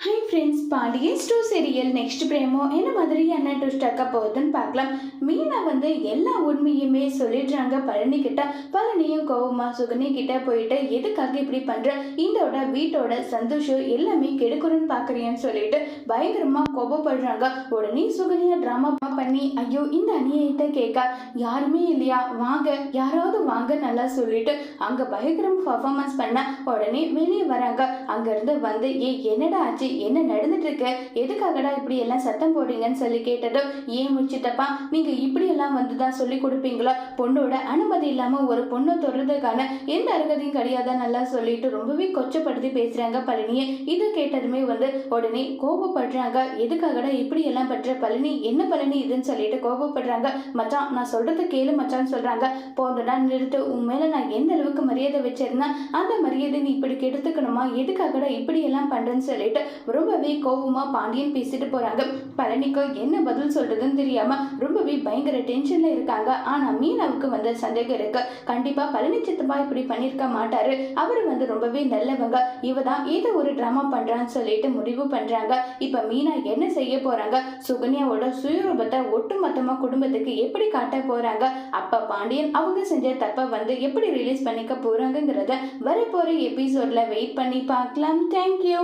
Hi friends, Pandian stores serial next promo என்ன மாதிரியான twist ஆக்க போகுதுன்னு பார்க்கலாம். மீனா எல்லா உண்மையுமே சொல்லிடுறாங்க பழனி கிட்ட. பழனியும் கோவமா சுகனி கிட்ட போயிட்டு எதுக்காக இப்படி பண்ற, இந்தோட வீட்டோட சந்தோஷம் எல்லாமே கெடுக்கணும்னு பாக்குறியான்னு சொல்லிட்டு பயங்கரமா கோபப்படுறாங்க. உடனே சுகனியா டிராமா பண்ணி ஐயோ இந்த அநியாயத்தை கேட்க யாருமே இல்லையா, வாங்க யாராவது வாங்க நல்லா சொல்லிட்டு அங்க பயங்கரம் பர்ஃபார்மன்ஸ் பண்ண உடனே வெளியே வராங்க. அங்க இருந்து வந்து என்னடா ஆச்சு, என்ன நடந்துட்டு இருக்கு, எதுக்காகடா இப்படி எல்லாம் சத்தம் போடுறீங்கன்னு சொல்லி கேட்டதும் ஏன் முடிச்சிட்டப்பா, நீங்க இப்படி எல்லாம் வந்துதான் சொல்லி கொடுப்பீங்களா, பொண்ணோட அனுமதி இல்லாம ஒரு பொண்ணை தொடர்றதுக்கான எந்த அருகதையும் கிடையாதா நல்லா சொல்லிட்டு ரொம்பவே கொச்சப்படுத்தி பேசுறாங்க பழனியை. இதை கேட்டதுமே உடனே கோபப்படுறாங்க. எதுக்காகடா இப்படி எல்லாம் பண்ற பழனி, என்ன பழனி இதுன்னு சொல்லிட்டு கோபப்படுறாங்க. மச்சான் நான் சொல்றது கேளு மச்சான்னு சொல்றாங்க. போதுடா நிறுத்து, உன் மேல நான் எந்த அளவுக்கு மரியாதை வச்சிருந்தேன் அந்த மரியாதை நீ இப்படி கெடுத்துக்கணுமா, எதுக்காகடா இப்படி எல்லாம் பண்றேன்னு சொல்லிட்டு ரொம்பவே கோபமா பாண்டியன் பேசிட்டு போறாங்க. பழனிக்கு என்ன பதில் சொல்றதுன்னு தெரியாம ரொம்பவே பயங்கர டென்ஷன்ல இருக்காங்க. ஆனா மீனாவுக்கு சந்தேகம் இருக்கு. கண்டிப்பா பழனி சித்தப்பா இப்படி பண்ணிருக்க மாட்டாரு, அவரு ரொம்பவே நல்லவங்க, இவதான் ஏதோ ஒரு டிராமா பண்றான்னு சொல்லிட்டு முடிவு பண்றாங்க. இப்ப மீனா என்ன செய்ய போறாங்க, சுகன்யாவோட சுயரூபத்தை ஒட்டுமொத்தமா குடும்பத்துக்கு எப்படி காட்ட போறாங்க, அப்ப பாண்டியன் அவங்க செஞ்ச தப்ப எப்படி ரிலீஸ் பண்ணிக்க போறாங்கிறத வரப்போற எபிசோட்ல வெயிட் பண்ணி பார்க்கலாம். தேங்க்யூ.